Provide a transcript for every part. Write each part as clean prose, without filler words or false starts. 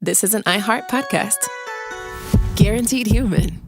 this is an iHeart podcast. Guaranteed human.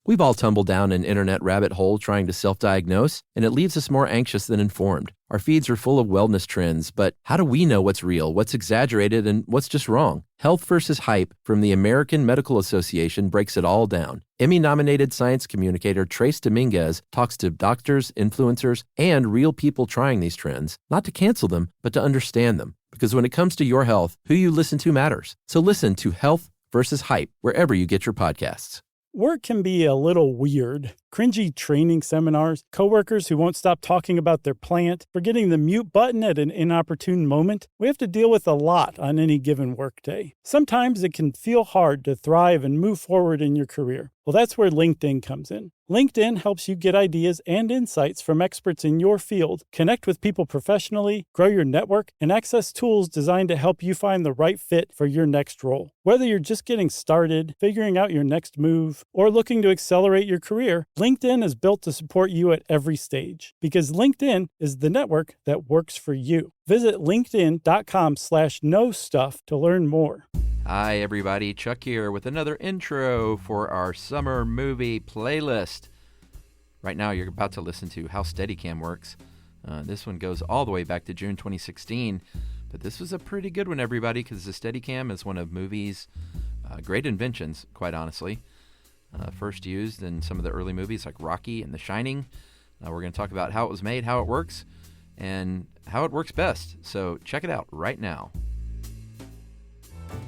We've all tumbled down an internet rabbit hole trying to self-diagnose, and it leaves us more anxious than informed. Our feeds are full of wellness trends, but how do we know what's real, what's exaggerated, and what's just wrong? Health versus Hype from the American Medical Association breaks it all down. Emmy-nominated science communicator Trace Dominguez talks to doctors, influencers, and real people trying these trends, not to cancel them, but to understand them. Because when it comes to your health, who you listen to matters. So listen to Health versus Hype wherever you get your podcasts. Work can be a little weird. Cringy training seminars, coworkers who won't stop talking about their plant, forgetting the mute button at an inopportune moment. We have to deal with a lot on any given workday. Sometimes it can feel hard to thrive and move forward in your career. Well, that's where LinkedIn comes in. LinkedIn helps you get ideas and insights from experts in your field, connect with people professionally, grow your network, and access tools designed to help you find the right fit for your next role. Whether you're just getting started, figuring out your next move, or looking to accelerate your career, LinkedIn is built to support you at every stage because LinkedIn is the network that works for you. Visit linkedin.com/knowstuff to learn more. Hi, everybody. Chuck here with another intro for our summer movie playlist. Right now, you're about to listen to How Steadicam Works. This one goes all the way back to June 2016, but this was a pretty good one, everybody, because the Steadicam is one of movies' great inventions, quite honestly. First used in some of the early movies like Rocky and The Shining. We're going to talk about how it was made, how it works, and how it works best. So check it out right now.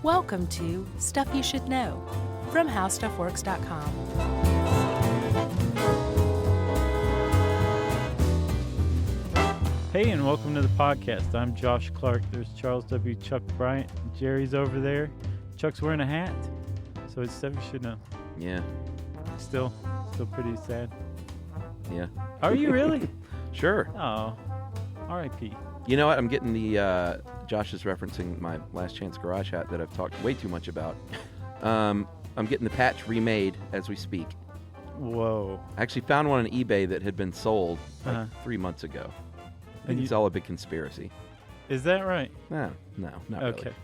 Welcome to Stuff You Should Know from HowStuffWorks.com. Hey, and welcome to the podcast. I'm Josh Clark. There's Charles W. Chuck Bryant. Jerry's over there. Chuck's wearing a hat, so it's Stuff You Should Know. Yeah. Still pretty sad. Yeah. Are you really? Sure. Oh, R.I.P. You know what? I'm getting the, Josh is referencing my Last Chance Garage hat that I've talked way too much about. I'm getting the patch remade as we speak. Whoa. I actually found one on eBay that had been sold like 3 months ago. I think it's all a big conspiracy. Is that right? No, not okay. really.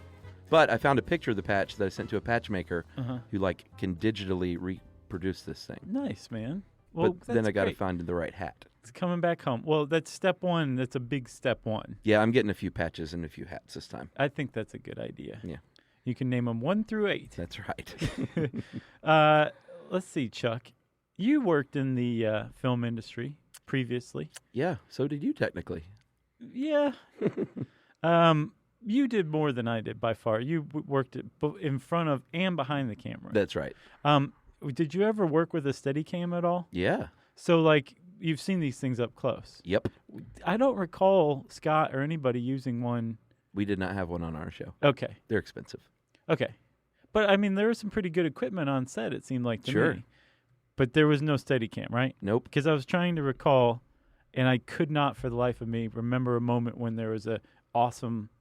But I found a picture of the patch that I sent to a patch maker who can digitally reproduce this thing. Nice, man. Well, but then I got to find the right hat. It's coming back home. Well, that's step one. That's a big step one. Yeah, I'm getting a few patches and a few hats this time. I think that's a good idea. Yeah. You can name them 1 through 8. That's right. Let's see, Chuck. You worked in the film industry previously. Yeah, so did you technically. Yeah. You did more than I did by far. You worked in front of and behind the camera. That's right. Did you ever work with a Steadicam at all? Yeah. So, you've seen these things up close. Yep. I don't recall Scott or anybody using one. We did not have one on our show. Okay. They're expensive. Okay. But, there was some pretty good equipment on set, it seemed like to me. Sure. But there was no Steadicam, right? Nope. Because I was trying to recall, and I could not for the life of me remember a moment when there was a awesome,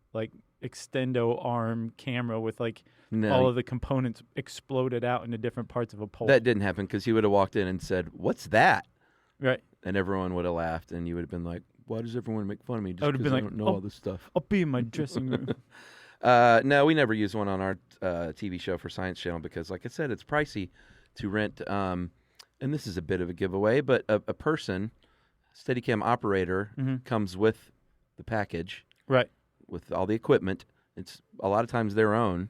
extendo arm camera with, all of the components exploded out into different parts of a pole. That didn't happen because he would have walked in and said, "What's that?" Right. And everyone would have laughed, and you would have been like, "Why does everyone make fun of me just because I don't know all this stuff?" I'll be in my dressing room. No, we never used one on our TV show for Science Channel because, like I said, it's pricey to rent. And this is a bit of a giveaway, but a person, Steadicam operator, comes with the package. Right. With all the equipment. It's a lot of times their own.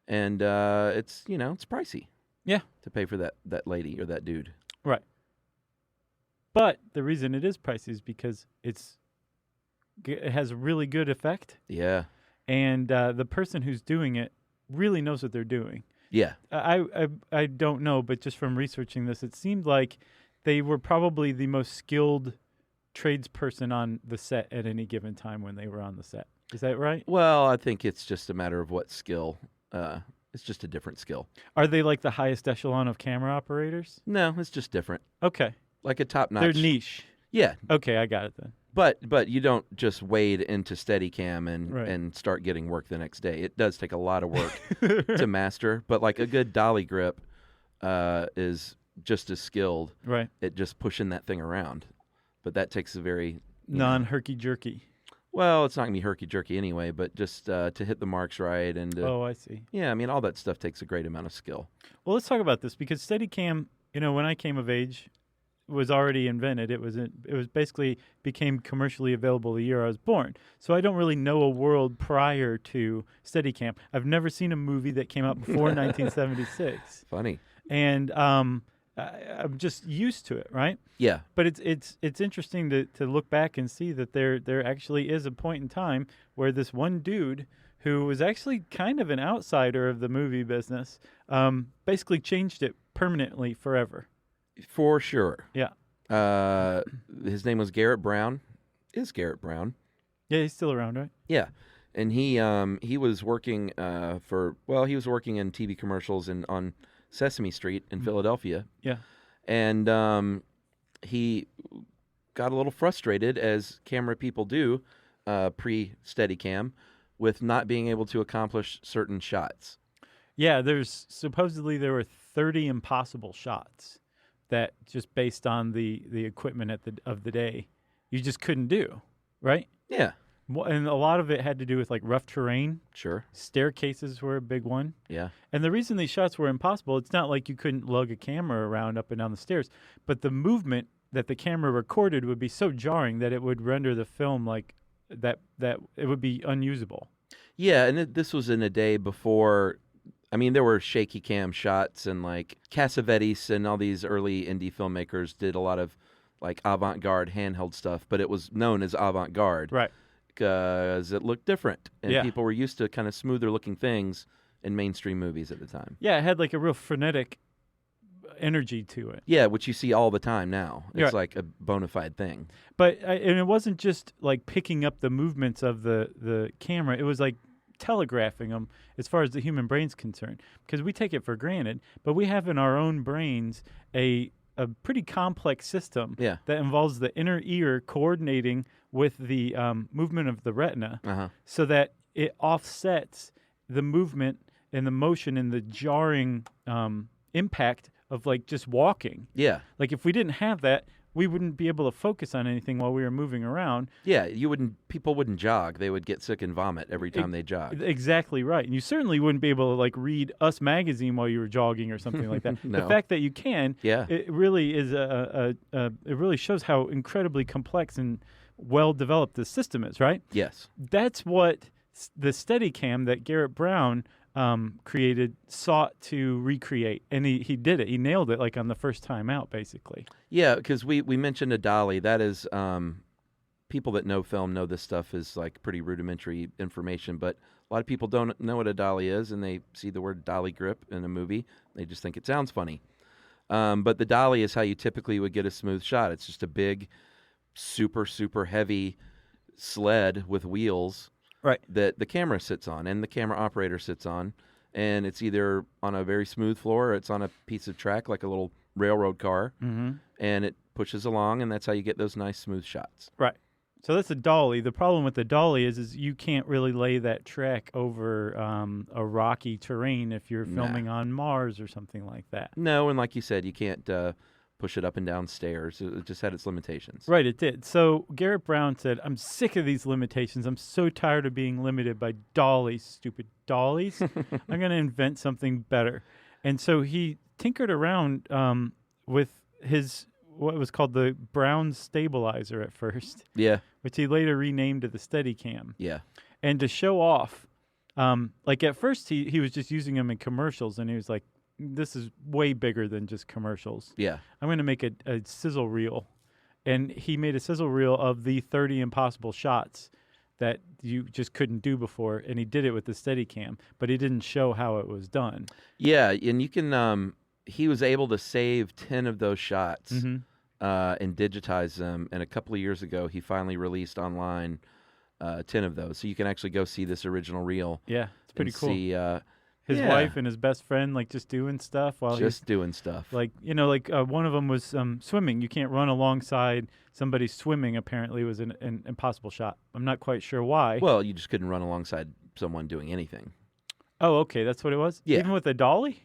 And it's pricey. Yeah. To pay for that lady or that dude. Right. But the reason it is pricey is because it has a really good effect. Yeah. And the person who's doing it really knows what they're doing. Yeah. I don't know, but just from researching this, it seemed like they were probably the most skilled tradesperson on the set at any given time when they were on the set. Is that right? Well, I think it's just a matter of what skill. It's just a different skill. Are they like the highest echelon of camera operators? No, it's just different. Okay. Like a top-notch. They're niche. Yeah. Okay, I got it then. But you don't just wade into Steadicam Right. and start getting work the next day. It does take a lot of work to master. But like a good dolly grip is just as skilled right. at just pushing that thing around. But that takes a very non-herky-jerky. Well, it's not going to be herky-jerky anyway, but just to hit the marks right and Oh, I see. yeah, I mean, all that stuff takes a great amount of skill. Well, let's talk about this because Steadicam, when I came of age, was already invented. It was basically became commercially available the year I was born. So I don't really know a world prior to Steadicam. I've never seen a movie that came out before 1976. Funny. And I'm just used to it, right? Yeah. But it's interesting to look back and see that there actually is a point in time where this one dude who was actually kind of an outsider of the movie business basically changed it permanently forever. For sure. Yeah. His name was Garrett Brown. Is Garrett Brown? Yeah, he's still around, right? Yeah. And he was working he was working in TV commercials on Sesame Street in Philadelphia. Yeah. And he got a little frustrated, as camera people do, pre-Steadicam, with not being able to accomplish certain shots. Yeah, supposedly there were 30 impossible shots that just based on the equipment of the day, you just couldn't do, right? Yeah. And a lot of it had to do with like rough terrain. Sure. Staircases were a big one. Yeah. And the reason these shots were impossible, it's not like you couldn't lug a camera around up and down the stairs, but the movement that the camera recorded would be so jarring that it would render the film like that it would be unusable. Yeah, and this was in a day before. I mean, there were shaky cam shots, and like Cassavetes and all these early indie filmmakers did a lot of like avant-garde handheld stuff, but it was known as avant-garde, Right? Because it looked different, and Yeah. people were used to kind of smoother looking things in mainstream movies at the time. Yeah, it had like a real frenetic energy to it. Yeah, which you see all the time now. It's Right. like a bona fide thing. But and it wasn't just like picking up the movements of the camera. It was like telegraphing them as far as the human brain's concerned, because we take it for granted, but we have in our own brains a pretty complex system Yeah. that involves the inner ear coordinating with the movement of the retina, Uh-huh. so that it offsets the movement and the motion and the jarring impact of like just walking. Yeah. Like if we didn't have that, we wouldn't be able to focus on anything while we were moving around. Yeah, people wouldn't jog. They would get sick and vomit every time they jogged. Exactly right. And you certainly wouldn't be able to like read Us magazine while you were jogging or something like that. No. The fact that you can, Yeah. it really is it really shows how incredibly complex and well developed the system is, right? Yes. That's what the Steadicam that Garrett Brown created sought to recreate, and he did it. He nailed it like on the first time out, basically. Yeah, because we mentioned a dolly. That is, people that know film know this stuff is like pretty rudimentary information, but a lot of people don't know what a dolly is, and they see the word dolly grip in a movie. They just think it sounds funny. But the dolly is how you typically would get a smooth shot. It's just a big, super, super heavy sled with wheels. Right. That the camera sits on and the camera operator sits on, and it's either on a very smooth floor or it's on a piece of track like a little railroad car, and it pushes along, and that's how you get those nice smooth shots. Right. So that's a dolly. The problem with the dolly is you can't really lay that track over a rocky terrain if you're filming on Mars or something like that. No, and like you said, you can't push it up and down stairs. It just had its limitations. Right, it did. So Garrett Brown said, I'm sick of these limitations. I'm so tired of being limited by dollies, stupid dollies. I'm going to invent something better. And so he tinkered around with what was called the Brown stabilizer at first, Yeah. which he later renamed to the Steadicam. Yeah. And to show off, like at first he was just using them in commercials, and he was like, this is way bigger than just commercials. Yeah. I'm going to make a sizzle reel. And he made a sizzle reel of the 30 impossible shots that you just couldn't do before, and he did it with the Steadicam, but he didn't show how it was done. Yeah, and you can he was able to save 10 of those shots and digitize them, and a couple of years ago he finally released online 10 of those. So you can actually go see this original reel. Yeah, it's pretty cool. See His wife and his best friend like just doing stuff while he's doing stuff. like, one of them was swimming. You can't run alongside somebody swimming. Apparently, was an impossible shot. I'm not quite sure why. Well, you just couldn't run alongside someone doing anything. Oh, okay, that's what it was. Yeah. Even with a dolly.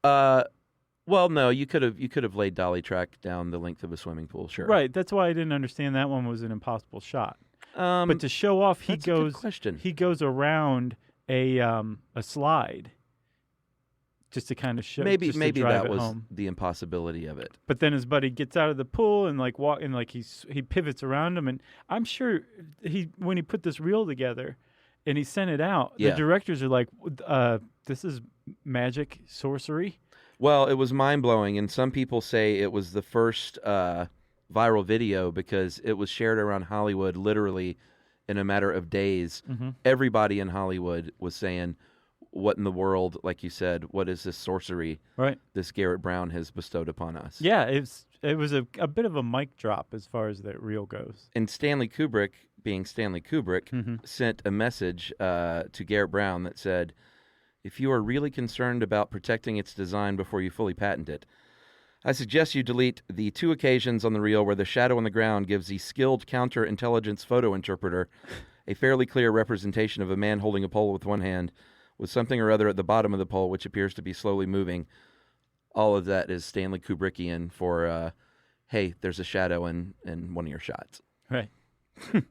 Well, no, you could have laid dolly track down the length of a swimming pool. Sure. Right. That's why I didn't understand that one was an impossible shot. But to show off, that's a good question. he goes around a slide just to kind of show. Maybe that was home. the impossibility of it. But then his buddy gets out of the pool and he pivots around him, and I'm sure when he put this reel together and he sent it out, the directors are like, "This is magic sorcery." Well, it was mind-blowing, and some people say it was the first viral video because it was shared around Hollywood literally in a matter of days. Mm-hmm. Everybody in Hollywood was saying, what in the world, like you said, what is this sorcery this Garrett Brown has bestowed upon us? Yeah, it was a bit of a mic drop as far as that reel goes. And Stanley Kubrick, being Stanley Kubrick, sent a message to Garrett Brown that said, if you are really concerned about protecting its design before you fully patent it, I suggest you delete the 2 occasions on the reel where the shadow on the ground gives the skilled counterintelligence photo interpreter a fairly clear representation of a man holding a pole with one hand with something or other at the bottom of the pole which appears to be slowly moving. All of that is Stanley Kubrickian for, hey, there's a shadow in one of your shots. Right.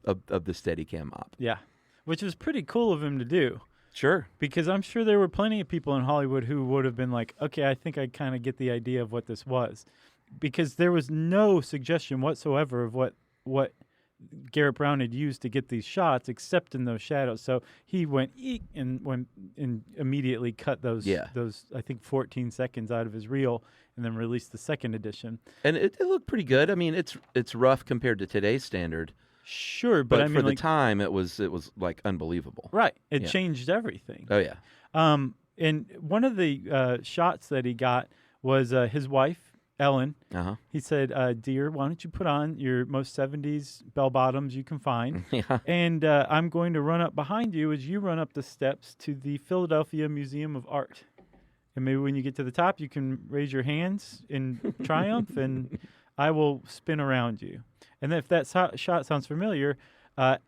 of the Steadicam op. Yeah, which was pretty cool of him to do. Sure. Because I'm sure there were plenty of people in Hollywood who would have been like, okay, I think I kind of get the idea of what this was. Because there was no suggestion whatsoever of what Garrett Brown had used to get these shots except in those shadows. So he went eek and immediately cut those I think 14 seconds out of his reel and then released the second edition. And it looked pretty good. I mean, it's rough compared to today's standard. Sure, but I mean, for the time, it was like unbelievable. Right, it changed everything. Oh yeah. And one of the shots that he got was his wife, Ellen. He said, "Dear, why don't you put on your most '70s bell bottoms you can find? Yeah. And I'm going to run up behind you as you run up the steps to the Philadelphia Museum of Art. And maybe when you get to the top, you can raise your hands in triumph, and I will spin around you." And if that shot sounds familiar,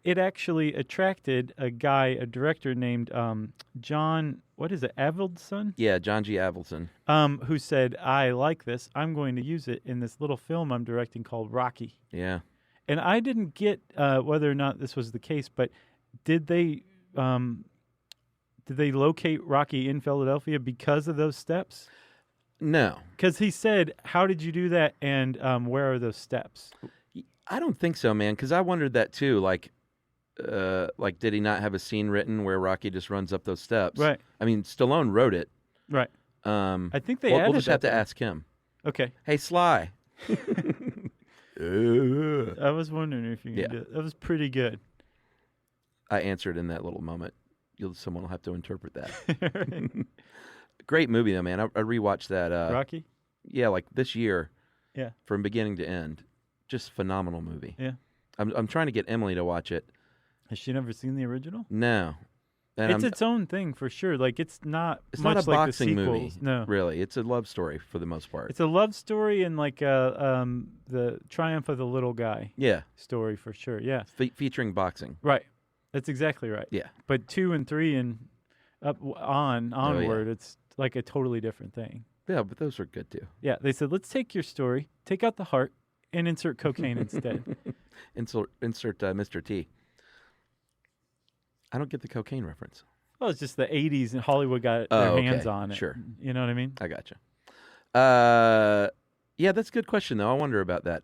it actually attracted a director named John, Avildsen? Yeah, John G. Avildsen. Who said, I like this. I'm going to use it in this little film I'm directing called Rocky. Yeah. And I didn't get whether or not this was the case, but did they locate Rocky in Philadelphia because of those steps? No. Because he said, how did you do that, and where are those steps? I don't think so, man, because I wondered that too. Like, did he not have a scene written where Rocky just runs up those steps? Right. I mean, Stallone wrote it. Right. I think they added we'll just have to there. ask him. Okay. Hey, Sly. I was wondering if you could do it. That was pretty good. I answered in that little moment. Someone will have to interpret that. Great movie, though, man. I rewatched that. Rocky? Yeah, like this year. Yeah. From beginning to end. Just phenomenal movie. Yeah. I'm trying to get Emily to watch it. Has she never seen the original? No. And it's its own thing for sure. Like it's not a like boxing the movie. sequels. No. Really. It's a love story for the most part. It's a love story and like the triumph of the little guy. Yeah. Story for sure. Yeah. Featuring boxing. Right. That's exactly right. Yeah. But 2 and 3 and onward, it's like a totally different thing. Yeah, but those are good too. Yeah. They said, let's take your story, take out the heart, and insert cocaine instead. Insert Mr. T. I don't get the cocaine reference. Well, it's just the 80s and Hollywood got their hands on it. Sure. You know what I mean? I gotcha. Yeah, that's a good question, though. I wonder about that.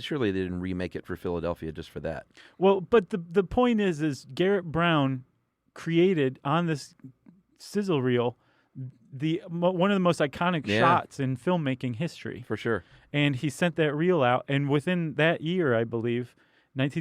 Surely they didn't remake it for Philadelphia just for that. Well, but the point is Garrett Brown created on this sizzle reel one of the most iconic shots in filmmaking history. For sure. And he sent that reel out, and within that year, I believe, Have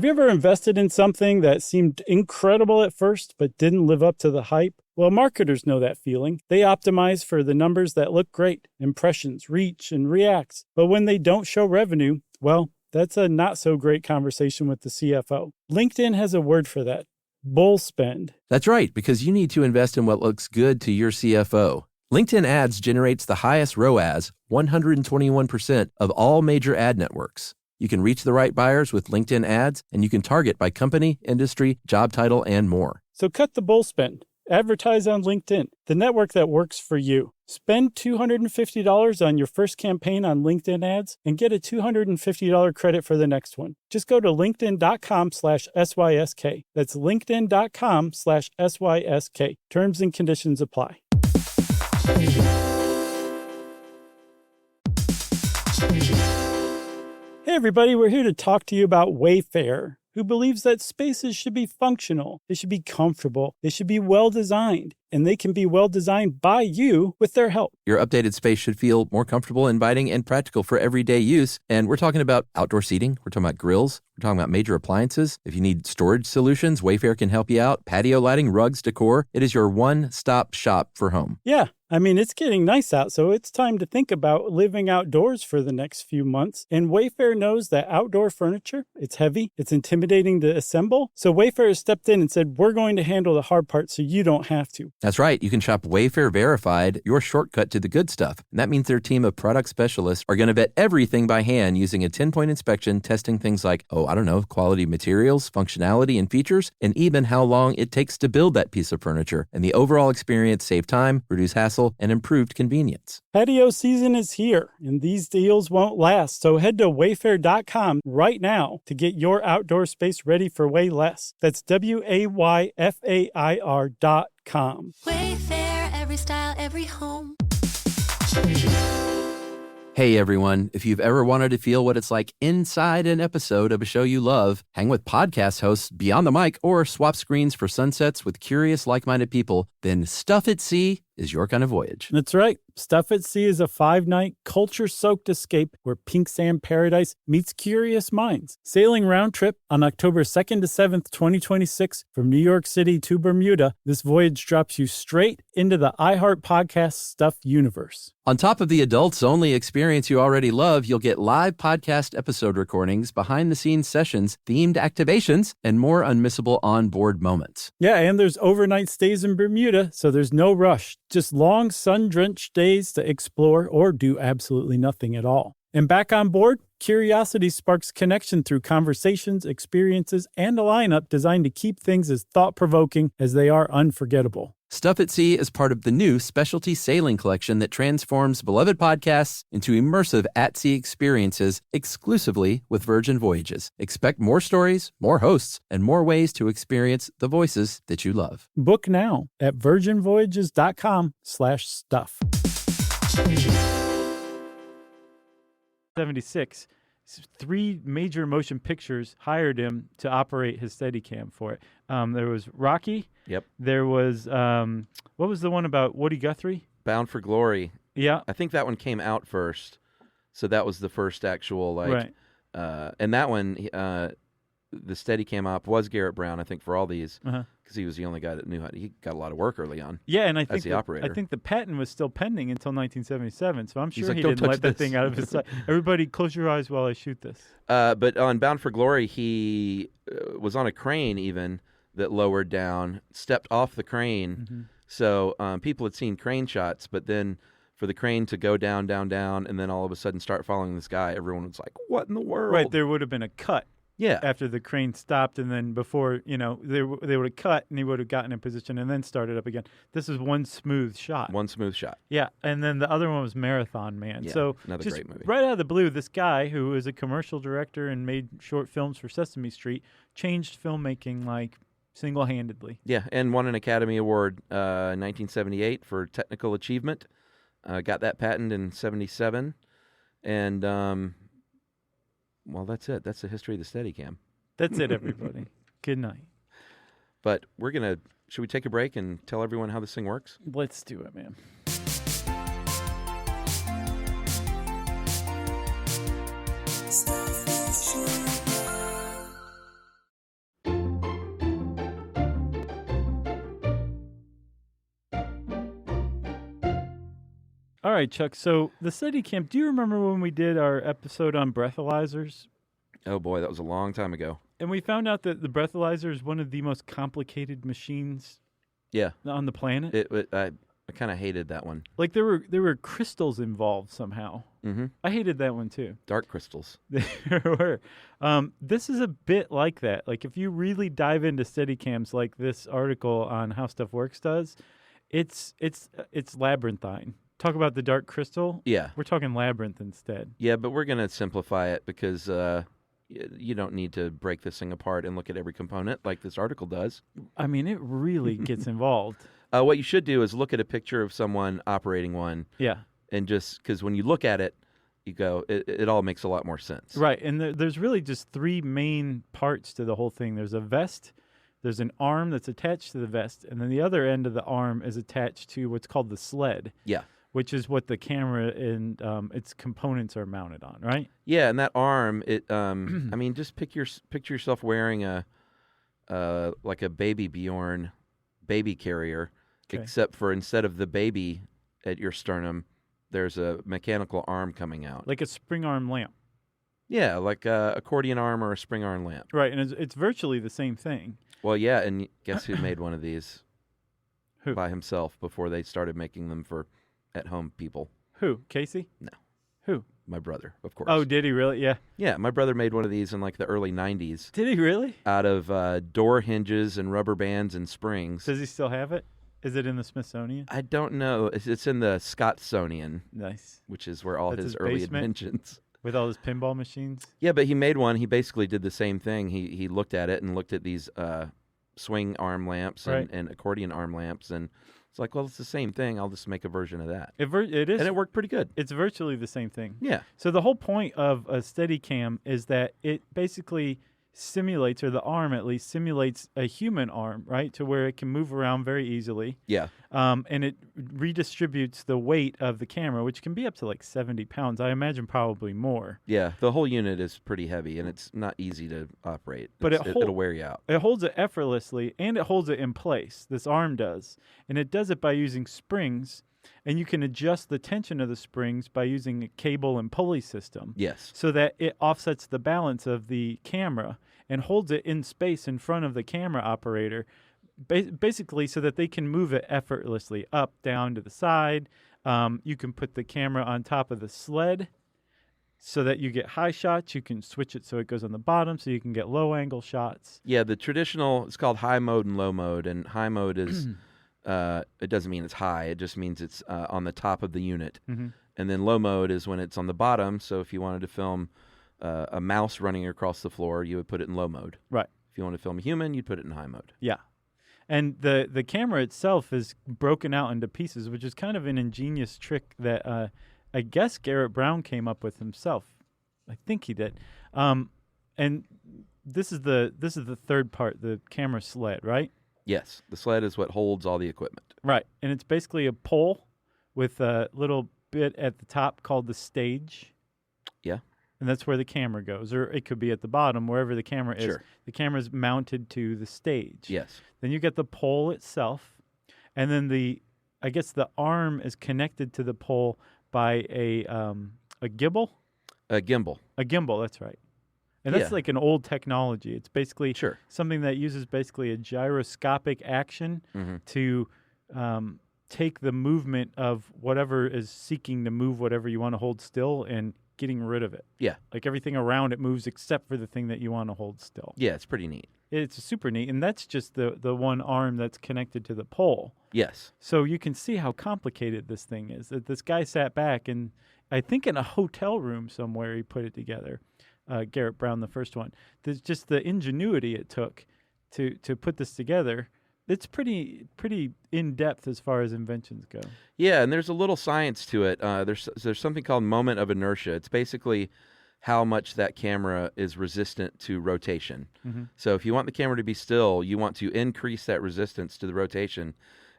you ever invested in something that seemed incredible at first but didn't live up to the hype? Well, marketers know that feeling. They optimize for the numbers that look great, impressions, reach, and reacts. But when they don't show revenue, well, that's a not so great conversation with the CFO. LinkedIn has a word for that. Bull spend. That's right, because you need to invest in what looks good to your CFO. LinkedIn Ads generates the highest ROAS, 121% of all major ad networks. You can reach the right buyers with LinkedIn Ads, and you can target by company, industry, job title, and more. So cut the bull spend Advertise on LinkedIn, the network that works for you. Spend $250 on your first campaign on LinkedIn ads and get a $250 credit for the next one. Just go to linkedin.com/SYSK. That's linkedin.com/SYSK. Terms and conditions apply. Hey everybody, we're here to talk to you about Wayfair, who believes that spaces should be functional, they should be comfortable, they should be well-designed, and they can be well-designed by you with their help. Your updated space should feel more comfortable, inviting, and practical for everyday use. And we're talking about outdoor seating. We're talking about grills. We're talking about major appliances. If you need storage solutions, Wayfair can help you out. Patio lighting, rugs, decor. It is your one-stop shop for home. Yeah, I mean, it's getting nice out, so it's time to think about living outdoors for the next few months. And Wayfair knows that outdoor furniture, it's heavy, it's intimidating to assemble. So Wayfair has stepped in and said, we're going to handle the hard part so you don't have to. That's right. You can shop Wayfair Verified, your shortcut to the good stuff. And that means their team of product specialists are going to vet everything by hand using a 10-point inspection, testing things like, quality materials, functionality, and features, and even how long it takes to build that piece of furniture. And the overall experience save time, reduce hassle, and improved convenience. Patio season is here, and these deals won't last. So head to wayfair.com right now to get your outdoor space ready for way less. That's WAYFAIR.com. Wayfair, every style, every home. Hey everyone, if you've ever wanted to feel what it's like inside an episode of a show you love, hang with podcast hosts beyond the mic, or swap screens for sunsets with curious, like-minded people, then Stuff at Sea is your kind of voyage. That's right. Stuff at Sea is a 5-night, culture-soaked escape where pink sand paradise meets curious minds. Sailing round trip on October 2nd to 7th, 2026 from New York City to Bermuda, this voyage drops you straight into the iHeart Podcast Stuff universe. On top of the adults-only experience you already love, you'll get live podcast episode recordings, behind-the-scenes sessions, themed activations, and more unmissable on-board moments. Yeah, and there's overnight stays in Bermuda, so there's no rush. Just long, sun-drenched days to explore or do absolutely nothing at all. And back on board, curiosity sparks connection through conversations, experiences, and a lineup designed to keep things as thought-provoking as they are unforgettable. Stuff at Sea is part of the new specialty sailing collection that transforms beloved podcasts into immersive at-sea experiences exclusively with Virgin Voyages. Expect more stories, more hosts, and more ways to experience the voices that you love. Book now at virginvoyages.com/stuff. 76. 3 major motion pictures hired him to operate his Steadicam for it. There was Rocky. Yep. There was, what was the one about Woody Guthrie? Bound for Glory. Yeah. I think that one came out first. So that was the first actual, Right. And that one, the Steadicam op was Garrett Brown, I think, for all these. Because he was the only guy that knew how to, he got a lot of work early on. Yeah, and I think as the operator. I think the patent was still pending until 1977, so I'm sure like, he "Don't didn't touch let that this." thing out of his sight. Everybody, close your eyes while I shoot this. But on Bound for Glory, he was on a crane even that lowered down, stepped off the crane. So people had seen crane shots, but then for the crane to go down, down, down, and then all of a sudden start following this guy, everyone was like, what in the world? Right, there would have been a cut. Yeah. After the crane stopped, and then before, they would have cut, and he would have gotten in position and then started up again. This is one smooth shot. One smooth shot. Yeah, and then the other one was Marathon Man. Yeah, so another just great movie. Right out of the blue, this guy who is a commercial director and made short films for Sesame Street changed filmmaking like single-handedly. Yeah, and won an Academy Award in 1978 for technical achievement. Got that patent in 77, and well, that's it. That's the history of the Steadicam. That's it, everybody. Good night. But should we take a break and tell everyone how this thing works? Let's do it, man. All right, Chuck. So the Steadicam, do you remember when we did our episode on breathalyzers? Oh, boy, that was a long time ago. And we found out that the breathalyzer is one of the most complicated machines Yeah. on the planet. I I kind of hated that one. Like there were crystals involved somehow. Mm-hmm. I hated that one too. Dark crystals. There were. This is a bit like that. Like if you really dive into Steadicams, like this article on How Stuff Works does, it's labyrinthine. Talk about the dark crystal. Yeah. We're talking labyrinth instead. Yeah, but we're going to simplify it because you don't need to break this thing apart and look at every component like this article does. I mean, it really gets involved. What you should do is look at a picture of someone operating one. Yeah. And just because when you look at it, you go, it all makes a lot more sense. Right. And there's really just three main parts to the whole thing. There's a vest, there's an arm that's attached to the vest, and then the other end of the arm is attached to what's called the sled. Yeah. Which is what the camera and its components are mounted on, right? Yeah, and that arm, I mean, just picture yourself wearing like a baby Bjorn baby carrier, except for instead of the baby at your sternum, there's a mechanical arm coming out. Like a spring arm lamp. Yeah, like a accordion arm or a spring arm lamp. Right, and it's virtually the same thing. Well, yeah, and guess who made one of these? Who? By himself before they started making them for at-home people. Who? Casey? No. Who? My brother, of course. Oh, did he really? Yeah. Yeah, my brother made one of these in like the early 90s. Did he really? Out of door hinges and rubber bands and springs. Does he still have it? Is it in the Smithsonian? I don't know. It's in the Scottsonian. Nice. Which is where all his early basement? inventions. With all his pinball machines? Yeah, but he made one. He basically did the same thing. He looked at it and looked at these swing arm lamps and accordion arm lamps, and it's like, well, it's the same thing. I'll just make a version of that. It is. And it worked pretty good. It's virtually the same thing. Yeah. So the whole point of a Steadicam is that it basically simulates, or the arm at least, simulates a human arm, right? To where it can move around very easily. Yeah. And it redistributes the weight of the camera, which can be up to like 70 pounds. I imagine probably more. Yeah. The whole unit is pretty heavy, and it's not easy to operate. But it'll wear you out. It holds it effortlessly, and it holds it in place. This arm does. And it does it by using springs. And you can adjust the tension of the springs by using a cable and pulley system. Yes. So that it offsets the balance of the camera and holds it in space in front of the camera operator, basically so that they can move it effortlessly up, down, to the side. You can put the camera on top of the sled so that you get high shots. You can switch it so it goes on the bottom so you can get low angle shots. Yeah, the traditional, it's called high mode and low mode, and high mode is... it doesn't mean it's high. It just means it's on the top of the unit. Mm-hmm. And then low mode is when it's on the bottom. So if you wanted to film a mouse running across the floor, you would put it in low mode. Right. If you want to film a human, you'd put it in high mode. Yeah. And the camera itself is broken out into pieces, which is kind of an ingenious trick that I guess Garrett Brown came up with himself. I think he did. And this is the third part, the camera sled, right? Yes, the sled is what holds all the equipment. Right, and it's basically a pole with a little bit at the top called the stage. Yeah. And that's where the camera goes, or it could be at the bottom, wherever the camera is. Sure. The camera's mounted to the stage. Yes. Then you get the pole itself, and then I guess the arm is connected to the pole by a gimbal? A gimbal. A gimbal, that's right. And that's like an old technology. It's basically something that uses basically a gyroscopic action to take the movement of whatever is seeking to move whatever you want to hold still and getting rid of it. Yeah. Like everything around it moves except for the thing that you want to hold still. Yeah, it's pretty neat. It's super neat. And that's just the one arm that's connected to the pole. Yes. So you can see how complicated this thing is. That this guy sat back and I think in a hotel room somewhere he put it together. Garrett Brown, the first one. There's just the ingenuity it took to put this together. It's pretty in depth as far as inventions go. Yeah, and there's a little science to it. There's something called moment of inertia. It's basically how much that camera is resistant to rotation. Mm-hmm. So if you want the camera to be still, you want to increase that resistance to the rotation.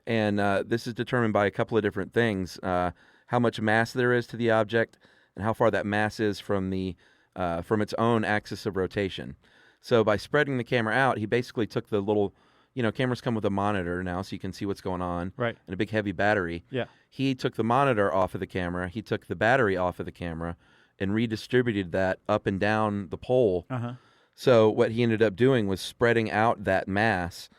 And this is determined by a couple of different things: how much mass there is to the object, and how far that mass is from its own axis of rotation. So by spreading the camera out, he basically took the little, cameras come with a monitor now so you can see what's going on. Right. And a big heavy battery. Yeah. He took the monitor off of the camera. He took the battery off of the camera and redistributed that up and down the pole. Uh-huh. So what he ended up doing was spreading out that mass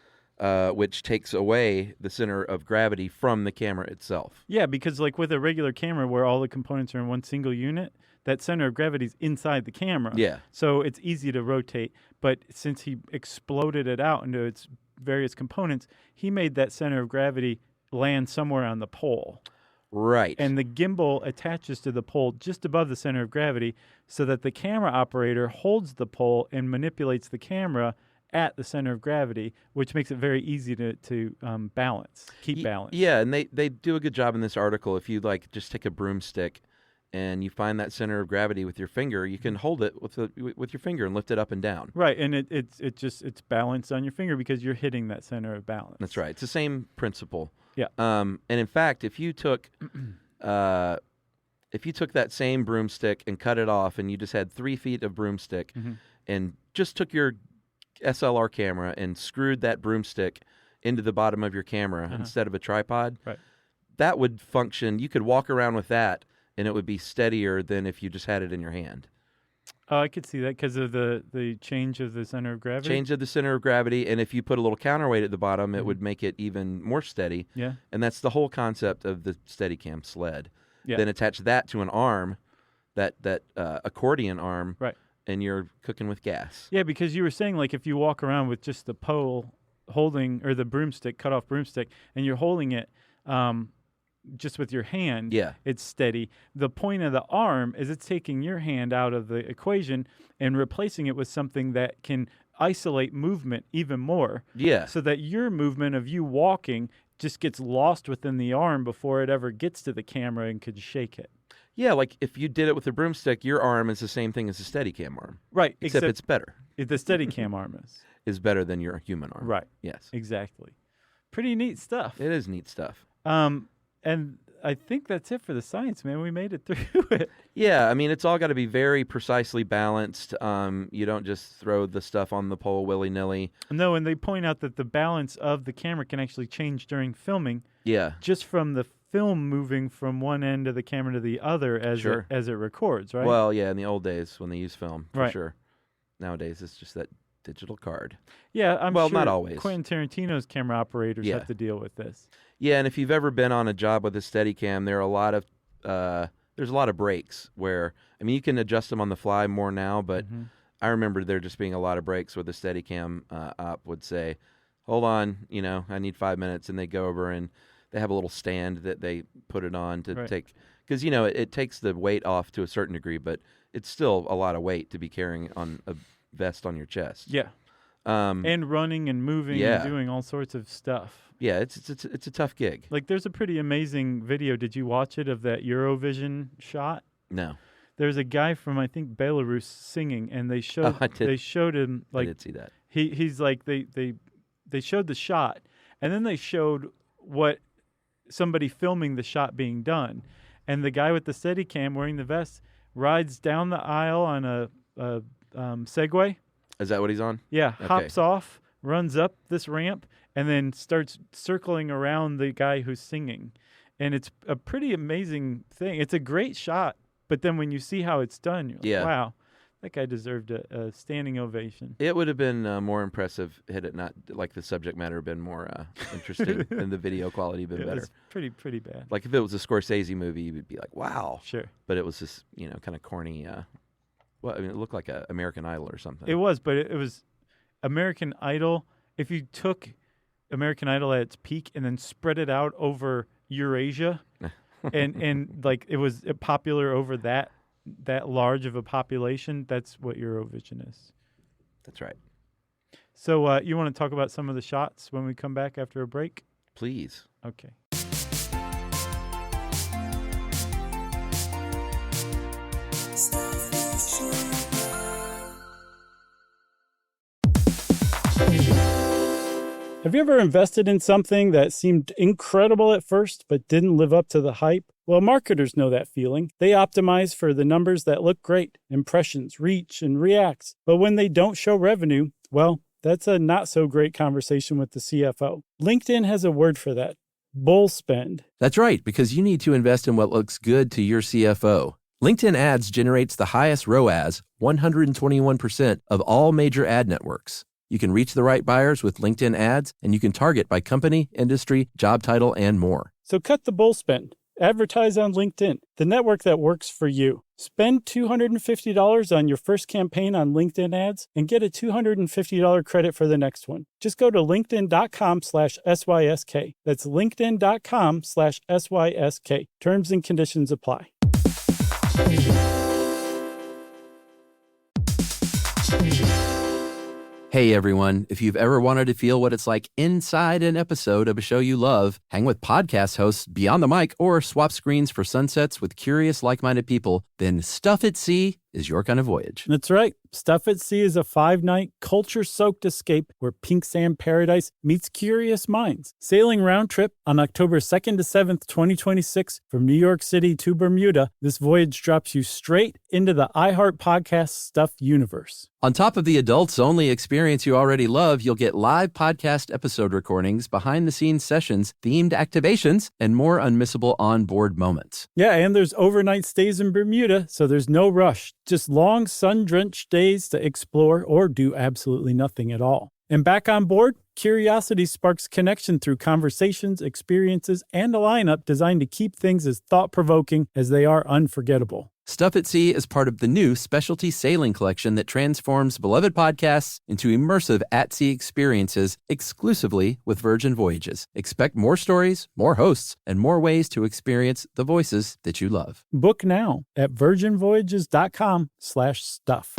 which takes away the center of gravity from the camera itself. Yeah, because like with a regular camera where all the components are in one single unit, that center of gravity is inside the camera. Yeah. So it's easy to rotate. But since he exploded it out into its various components, he made that center of gravity land somewhere on the pole. Right. And the gimbal attaches to the pole just above the center of gravity so that the camera operator holds the pole and manipulates the camera at the center of gravity, which makes it very easy to balance, keep balance. Yeah, and they do a good job in this article. If you like just take a broomstick and you find that center of gravity with your finger, you can hold it with your finger and lift it up and down. Right, and it's balanced on your finger because you're hitting that center of balance. That's right. It's the same principle. Yeah. And in fact, if you took that same broomstick and cut it off, and you just had 3 feet of broomstick, and just took your SLR camera and screwed that broomstick into the bottom of your camera instead of a tripod, right, that would function. You could walk around with that, and it would be steadier than if you just had it in your hand. Oh, I could see that because of the change of the center of gravity. Change of the center of gravity, and if you put a little counterweight at the bottom, it would make it even more steady. Yeah. And that's the whole concept of the Steadicam sled. Yeah. Then attach that to an arm, that accordion arm, right, and you're cooking with gas. Yeah, because you were saying like if you walk around with just the pole holding, or the broomstick, cut off broomstick, and you're holding it just with your hand, yeah, it's steady. The point of the arm is it's taking your hand out of the equation and replacing it with something that can isolate movement even more. Yeah. So that your movement of you walking just gets lost within the arm before it ever gets to the camera and could shake it. Yeah, like if you did it with a broomstick, your arm is the same thing as a Steadicam arm. Right. Except it's better. The Steadicam arm is better than your human arm. Right. Yes. Exactly. Pretty neat stuff. It is neat stuff. And I think that's it for the science, man. We made it through it. Yeah, I mean, it's all got to be very precisely balanced. You don't just throw the stuff on the pole willy-nilly. No, and they point out that the balance of the camera can actually change during filming. Yeah. Just from the film moving from one end of the camera to the other as it records, right? Well, yeah, in the old days when they used film, for right, sure. Nowadays, it's just that digital card. Yeah, I'm well, sure not always. Quentin Tarantino's camera operators have to deal with this. Yeah, and if you've ever been on a job with a Steadicam, there's a lot of breaks where, I mean, you can adjust them on the fly more now, but I remember there just being a lot of breaks where the Steadicam op would say, hold on, I need 5 minutes, and they go over and they have a little stand that they put it on to take, because, it takes the weight off to a certain degree, but it's still a lot of weight to be carrying on a vest on your chest. Yeah. And running and moving and doing all sorts of stuff. Yeah, it's a tough gig. Like, there's a pretty amazing video. Did you watch it of that Eurovision shot? No. There's a guy from, I think, Belarus singing, and they showed they showed him, like, I did see that. He's like, they showed the shot, and then they showed what somebody filming the shot being done, and the guy with the Steadicam wearing the vest rides down the aisle on a Segway. Is that what he's on? Yeah, okay. Hops off, runs up this ramp, and then starts circling around the guy who's singing. And it's a pretty amazing thing. It's a great shot, but then when you see how it's done, you're like, wow, that guy deserved a standing ovation. It would have been more impressive had it not, like, the subject matter been more interesting and the video quality been better. It's pretty bad. Like, if it was a Scorsese movie, you would be like, wow. Sure. But it was just, kind of corny. Well, I mean, it looked like a American Idol or something. It was, but it was American Idol. If you took American Idol at its peak and then spread it out over Eurasia, and like it was popular over that large of a population, that's what Eurovision is. That's right. So you want to talk about some of the shots when we come back after a break? Please. Okay. Have you ever invested in something that seemed incredible at first but didn't live up to the hype? Well, marketers know that feeling. They optimize for the numbers that look great, impressions, reach, and reacts. But when they don't show revenue, well, that's a not so great conversation with the CFO. LinkedIn has a word for that: bull spend. That's right, because you need to invest in what looks good to your CFO. LinkedIn Ads generates the highest ROAS, 121% of all major ad networks. You can reach the right buyers with LinkedIn ads, and you can target by company, industry, job title, and more. So cut the bull spend. Advertise on LinkedIn, the network that works for you. Spend $250 on your first campaign on LinkedIn ads and get a $250 credit for the next one. Just go to linkedin.com/SYSK. That's linkedin.com/SYSK. Terms and conditions apply. Hey everyone, if you've ever wanted to feel what it's like inside an episode of a show you love, hang with podcast hosts beyond the mic, or swap screens for sunsets with curious, like-minded people, then Stuff at Sea is your kind of voyage. That's right. Stuff at Sea is a 5-night, culture-soaked escape where pink sand paradise meets curious minds. Sailing round trip on October 2nd to 7th, 2026 from New York City to Bermuda, this voyage drops you straight into the iHeart Podcast Stuff universe. On top of the adults-only experience you already love, you'll get live podcast episode recordings, behind-the-scenes sessions, themed activations, and more unmissable onboard moments. Yeah, and there's overnight stays in Bermuda, so there's no rush. Just long, sun-drenched days to explore or do absolutely nothing at all. And back on board, curiosity sparks connection through conversations, experiences, and a lineup designed to keep things as thought-provoking as they are unforgettable. Stuff at Sea is part of the new specialty sailing collection that transforms beloved podcasts into immersive at-sea experiences exclusively with Virgin Voyages. Expect more stories, more hosts, and more ways to experience the voices that you love. Book now at virginvoyages.com/stuff.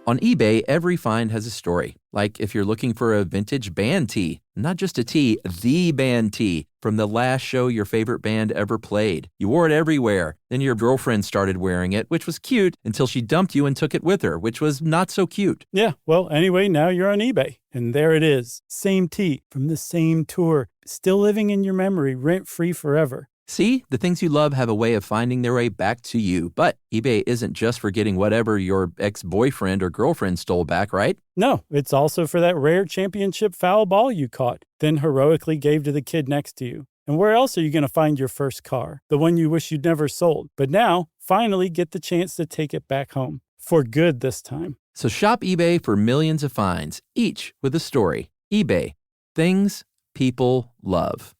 On eBay, every find has a story. Like if you're looking for a vintage band tee, not just a tee, the band tee from the last show your favorite band ever played. You wore it everywhere. Then your girlfriend started wearing it, which was cute, until she dumped you and took it with her, which was not so cute. Yeah, well, anyway, now you're on eBay. And there it is. Same tee from the same tour. Still living in your memory, rent-free forever. See, the things you love have a way of finding their way back to you. But eBay isn't just for getting whatever your ex-boyfriend or girlfriend stole back, right? No, it's also for that rare championship foul ball you caught, then heroically gave to the kid next to you. And where else are you going to find your first car? The one you wish you'd never sold. But now, finally get the chance to take it back home. For good this time. So shop eBay for millions of finds, each with a story. eBay. Things people love.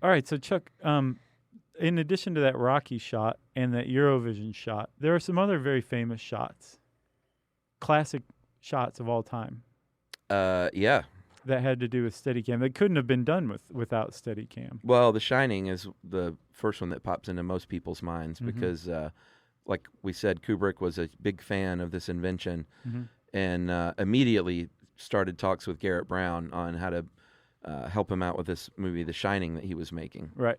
All right, so Chuck, in addition to that Rocky shot and that Eurovision shot, there are some other very famous shots, classic shots of all time. Yeah. That had to do with Steadicam. That couldn't have been done without Steadicam. Well, The Shining is the first one that pops into most people's minds because, like we said, Kubrick was a big fan of this invention and immediately started talks with Garrett Brown on how to help him out with this movie, The Shining, that he was making. Right.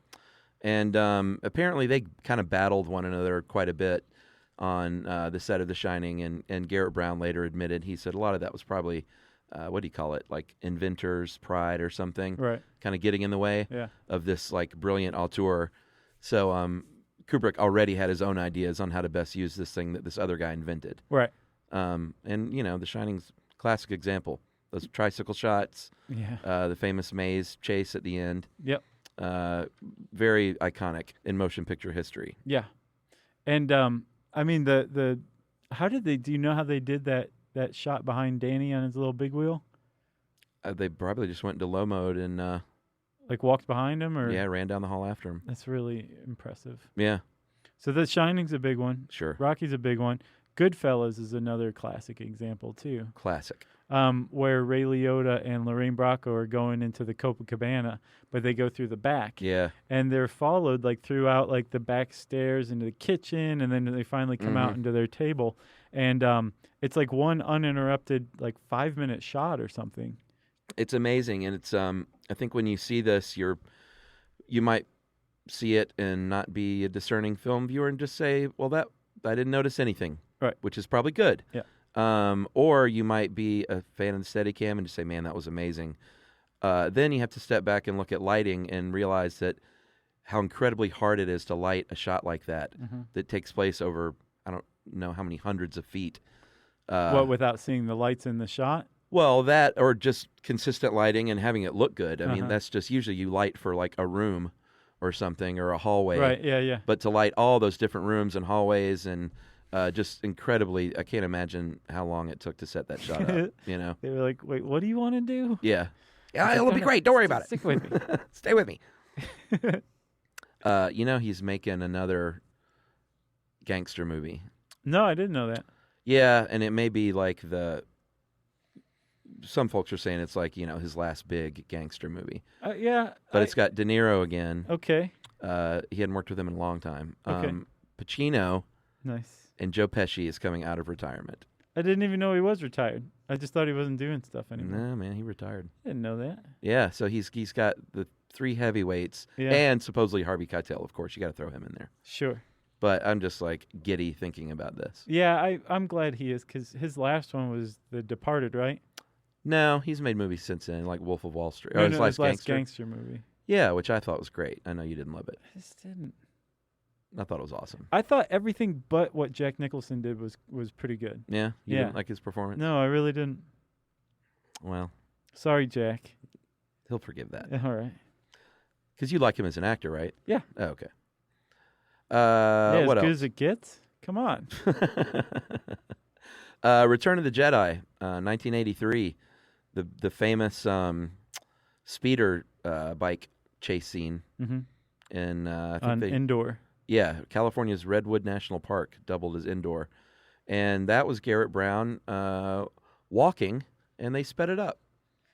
And apparently they kind of battled one another quite a bit on the set of The Shining, and Garrett Brown later admitted, he said a lot of that was probably, what do you call it, like inventor's pride or something, right? Kind of getting in the way of this like brilliant auteur. So Kubrick already had his own ideas on how to best use this thing that this other guy invented. Right. And, you know, The Shining's a classic example. Those tricycle shots, the famous maze chase at the end. Yep. Very iconic in motion picture history. Yeah. And, I mean, how did they, do you know how they did that shot behind Danny on his little big wheel? They probably just went into low mode and... like walked behind him? Or ran down the hall after him. That's really impressive. Yeah. So The Shining's a big one. Sure. Rocky's a big one. Goodfellas is another classic example, too. Classic. Where Ray Liotta and Lorraine Bracco are going into the Copacabana, but they go through the back. Yeah. And they're followed like throughout like the back stairs into the kitchen, and then they finally come out into their table. And it's like one uninterrupted like 5-minute shot or something. It's amazing, and it's I think when you see this, you might see it and not be a discerning film viewer and just say, well, that I didn't notice anything. Right. Which is probably good. Yeah. Or you might be a fan of the Steadicam and just say, man, that was amazing. Then you have to step back and look at lighting and realize that how incredibly hard it is to light a shot like that that takes place over, I don't know how many hundreds of feet. What, without seeing the lights in the shot? Well, that or just consistent lighting and having it look good. I mean, Uh-huh. that's just usually you light for like a room or something or a hallway. Right, yeah. But to light all those different rooms and hallways and just incredibly, I can't imagine how long it took to set that shot up, you know? They were like, wait, what do you want to do? Yeah. Yeah, He's like, it'll be "No, great. Don't worry about it. Stick with me. Stay with me. You know, he's making another gangster movie. No, I didn't know that. Yeah, and it may be like some folks are saying it's like, you know, his last big gangster movie. Yeah. But it's got De Niro again. Okay. He hadn't worked with him in a long time. Okay. Pacino Nice. and Joe Pesci is coming out of retirement. I didn't even know he was retired. I just thought he wasn't doing stuff anymore. No, man, he retired. I didn't know that. Yeah, so he's got the 3 heavyweights Yeah. and supposedly Harvey Keitel, of course. You got to throw him in there. Sure. But I'm just like giddy thinking about this. Yeah, I'm glad he is because his last one was The Departed, right? No, he's made movies since then, like Wolf of Wall Street. No, Or his last last gangster. gangster movie. Yeah, which I thought was great. I know you didn't love it. I just didn't. I thought it was awesome. I thought everything but what Jack Nicholson did was pretty good. Yeah? You Yeah. didn't like his performance? No, I really didn't. Well, Sorry, Jack. he'll forgive that. All right. Because you like him as an actor, right? Yeah. Oh, okay. Yeah, as what good else? as it gets. Come on. Return of the Jedi, 1983. The famous speeder bike chase scene Mm-hmm. in I think On indoor. yeah, California's Redwood National Park doubled as indoor, and that was Garrett Brown walking, and they sped it up.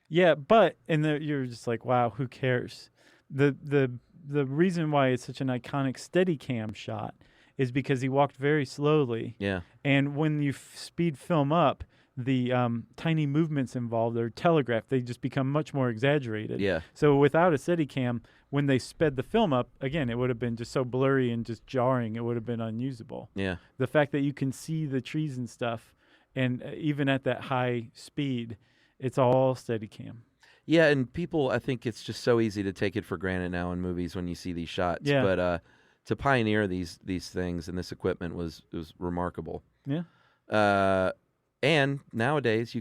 Yeah, but you're just like, wow, who cares? The reason why it's such an iconic Steadicam shot is because he walked very slowly. Yeah, And when you speed film up, the tiny movements involved are telegraphed. They just become much more exaggerated. yeah, So without a Steadicam, when they sped the film up, again, it would have been just so blurry and just jarring. It would have been unusable. yeah, The fact that you can see the trees and stuff, and even at that high speed, it's all Steadicam. yeah. And people, I think it's just so easy to take it for granted now in movies when you see these shots. Yeah. But to pioneer these things and this equipment was remarkable. Yeah. And nowadays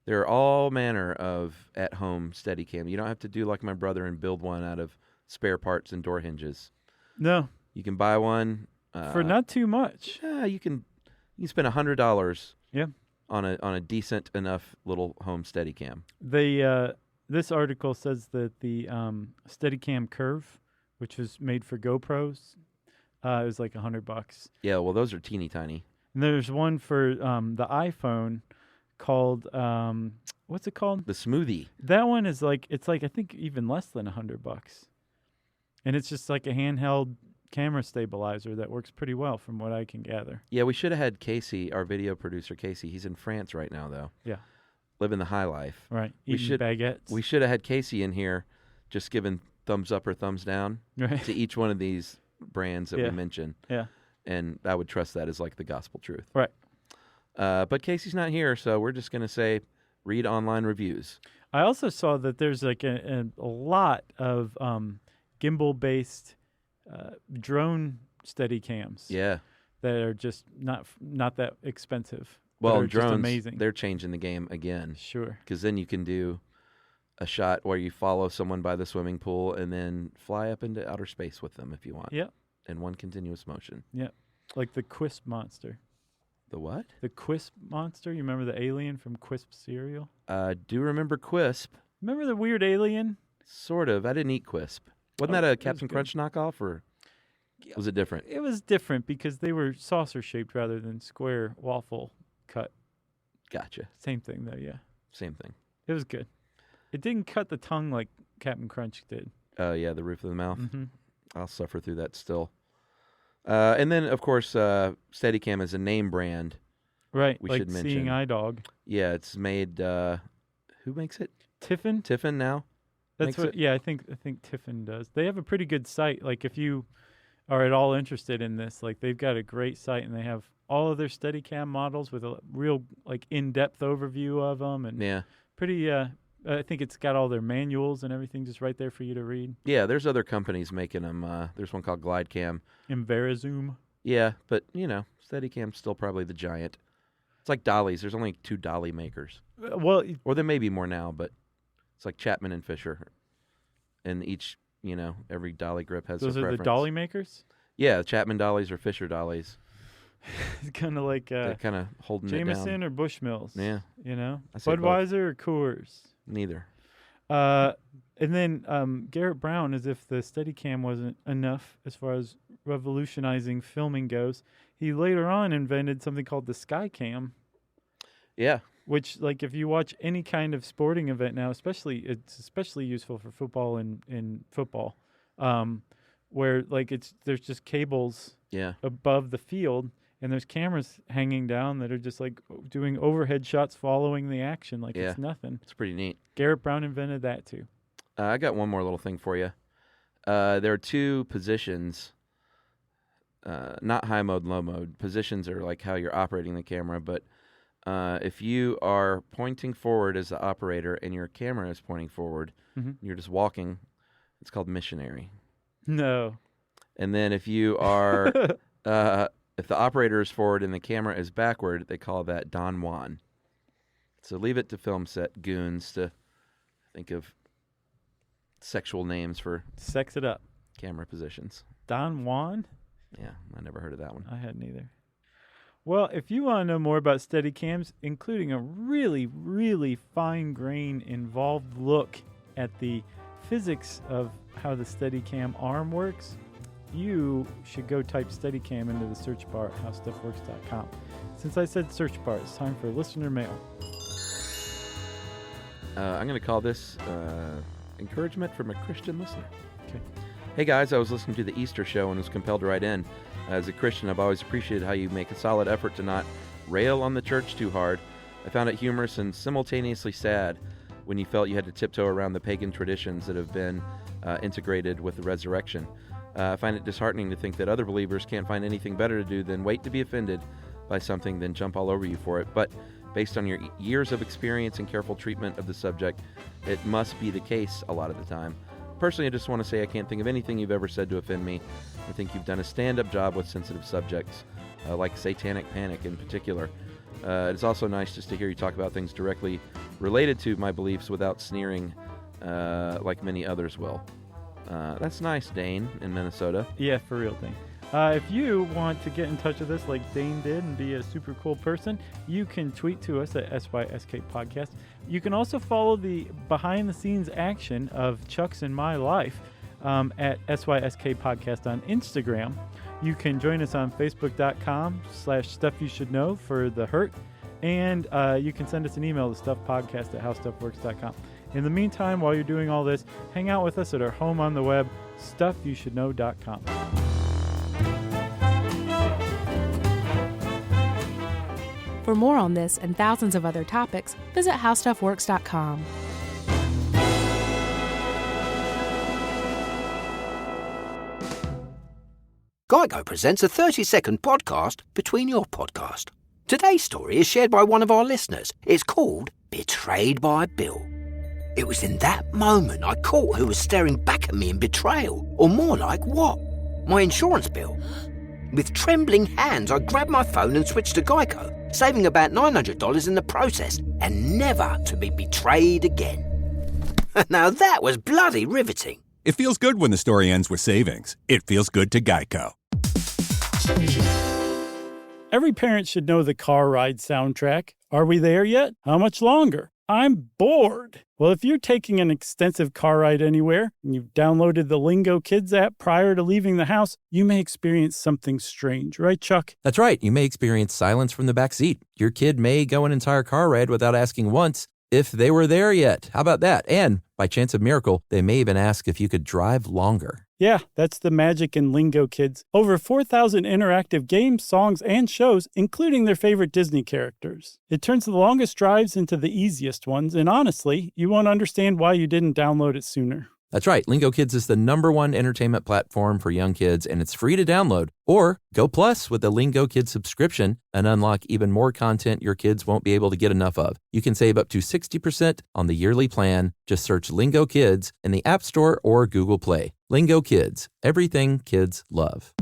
there are all manner of at-home Steadicam. You don't have to do like my brother and build one out of spare parts and door hinges. No, You can buy one for not too much. Yeah, you can spend $100 Yeah. on a decent enough little home Steadicam. This article says that the Steadicam Curve, which was made for GoPros, is like $100. Yeah, well those are teeny tiny. And there's one for the iPhone called what's it called? The Smoothie. That one is like I think even less than $100, and it's just like a handheld camera stabilizer that works pretty well from what I can gather. Yeah, we should have had Casey, our video producer Casey. He's in France right now though. Yeah. Living the high life. Right. We Eating should- baguettes. We should have had Casey in here just giving thumbs up or thumbs down right. to each one of these brands that Yeah. we mentioned. Yeah. And I would trust that as like the gospel truth. Right. But Casey's not here, so we're just going to say read online reviews. I also saw that there's like a lot of gimbal-based drone Steadicams. Yeah. That are just not that expensive. but Well, are just drones, amazing. they're changing the game again Sure. because then you can do a shot where you follow someone by the swimming pool and then fly up into outer space with them if you want. Yep. In one continuous motion. Yep. Like the Quisp monster. The what? The Quisp monster. You remember the alien from Quisp cereal? Do remember Quisp. Remember the weird alien? Sort of. I didn't eat Quisp. Wasn't Oh, that it a was Captain good. Crunch knockoff or was it different? It was different because they were saucer shaped rather than square waffle cut. Gotcha. Same thing though, yeah. Same thing. It was good. It didn't cut the tongue like Captain Crunch did. Oh, yeah, the roof of the mouth. Mm-hmm. I'll suffer through that still. And then, of course, Steadicam is a name brand. Right. We like should mention. Seeing Eye Dog. Yeah, it's made. Who makes it? Tiffin? Tiffin now. That's makes what. it? Yeah, I think Tiffin does. They have a pretty good site. Like if you are at all interested in this, like they've got a great site and they have all of their Steadicam models with a real like in-depth overview of them and Yeah. pretty. I think it's got all their manuals and everything just right there for you to read. Yeah, there's other companies making them. There's one called GlideCam. In Verizoom. Yeah, but, Steadicam's still probably the giant. It's like dollies. There's only 2 dolly makers. Well, Or there may be more now, but it's like Chapman and Fisher. And each, every dolly grip has a those are preference. the dolly makers? Yeah, Chapman dollies or Fisher dollies. It's kind of like They're kind of holding it down. Jameson or Bushmills. Yeah. I say Budweiser or Coors. Neither. And then Garrett Brown, as if the Steadicam wasn't enough as far as revolutionizing filming goes, he later on invented something called the SkyCam. Yeah. Which, like, if you watch any kind of sporting event now, it's especially useful for football and football, where there's just cables above the field, and there's cameras hanging down that are just like doing overhead shots following the action like it's nothing. It's pretty neat. Garrett Brown invented that too. I got one more little thing for you. There are 2 positions, not high mode, low mode. Positions are like how you're operating the camera, but if you are pointing forward as the operator and your camera is pointing forward, you're just walking, it's called missionary. No. And then if you are, if the operator is forward and the camera is backward, they call that Don Juan. So leave it to film set goons to think of sexual names for sex it up camera positions. Don Juan? Yeah, I never heard of that one. I hadn't either. Well, if you want to know more about Steadicams, including a really, really fine-grained, involved look at the physics of how the Steadicam arm works, you should go type Steadicam into the search bar at howstuffworks.com. Since I said search bar, it's time for listener mail. I'm going to call this encouragement from a Christian listener. Okay. Hey guys, I was listening to the Easter show and was compelled to write in. As a Christian, I've always appreciated how you make a solid effort to not rail on the church too hard. I found it humorous and simultaneously sad when you felt you had to tiptoe around the pagan traditions that have been integrated with the resurrection. I find it disheartening to think that other believers can't find anything better to do than wait to be offended by something than jump all over you for it. But based on your years of experience and careful treatment of the subject, it must be the case a lot of the time. Personally, I just want to say I can't think of anything you've ever said to offend me. I think you've done a stand-up job with sensitive subjects, like satanic panic in particular. It's also nice just to hear you talk about things directly related to my beliefs without sneering like many others will. That's nice, Dane in Minnesota. Yeah, for real, Dane. If you want to get in touch with us like Dane did and be a super cool person, you can tweet to us at SYSK Podcast. You can also follow the behind-the-scenes action of Chuck's and my life at SYSK Podcast on Instagram. You can join us on Facebook.com/StuffYouShouldKnow for The Hurt. And you can send us an email to stuffpodcast@howstuffworks.com. In the meantime, while you're doing all this, hang out with us at our home on the web, StuffYouShouldKnow.com. For more on this and thousands of other topics, visit howstuffworks.com. Geico presents a 30-second podcast between your podcast. Today's story is shared by one of our listeners. It's called Betrayed by Bill. It was in that moment I caught who was staring back at me in betrayal, or more like what? My insurance bill. With trembling hands, I grabbed my phone and switched to Geico, saving about $900 in the process, and never to be betrayed again. Now that was bloody riveting. It feels good when the story ends with savings. It feels good to Geico. Every parent should know the car ride soundtrack. Are we there yet? How much longer? I'm bored. Well, if you're taking an extensive car ride anywhere and you've downloaded the Lingo Kids app prior to leaving the house, you may experience something strange, right, Chuck? That's right. You may experience silence from the back seat. Your kid may go an entire car ride without asking once if they were there yet. How about that? And by chance of miracle, they may even ask if you could drive longer. Yeah, that's the magic in Lingo Kids. Over 4,000 interactive games, songs, and shows, including their favorite Disney characters. It turns the longest drives into the easiest ones, and honestly, you won't understand why you didn't download it sooner. That's right. Lingo Kids is the #1 entertainment platform for young kids, and it's free to download. Or go plus with the Lingo Kids subscription and unlock even more content your kids won't be able to get enough of. You can save up to 60% on the yearly plan. Just search Lingo Kids in the App Store or Google Play. Lingo Kids, everything kids love.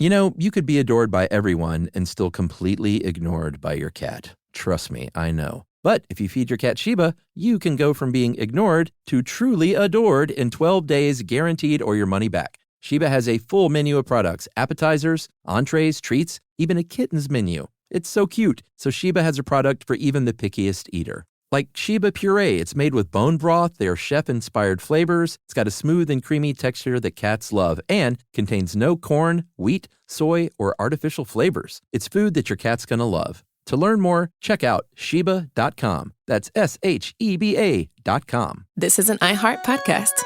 You know, you could be adored by everyone and still completely ignored by your cat. Trust me, I know. But if you feed your cat Sheba, you can go from being ignored to truly adored in 12 days, guaranteed, or your money back. Sheba has a full menu of products, appetizers, entrees, treats, even a kitten's menu. It's so cute, so Sheba has a product for even the pickiest eater. Like Sheba Puree, it's made with bone broth, they are chef-inspired flavors, it's got a smooth and creamy texture that cats love, and contains no corn, wheat, soy, or artificial flavors. It's food that your cat's gonna love. To learn more, check out Sheba.com. That's SHEBA.com. This is an iHeart podcast.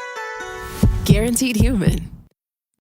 Guaranteed Human.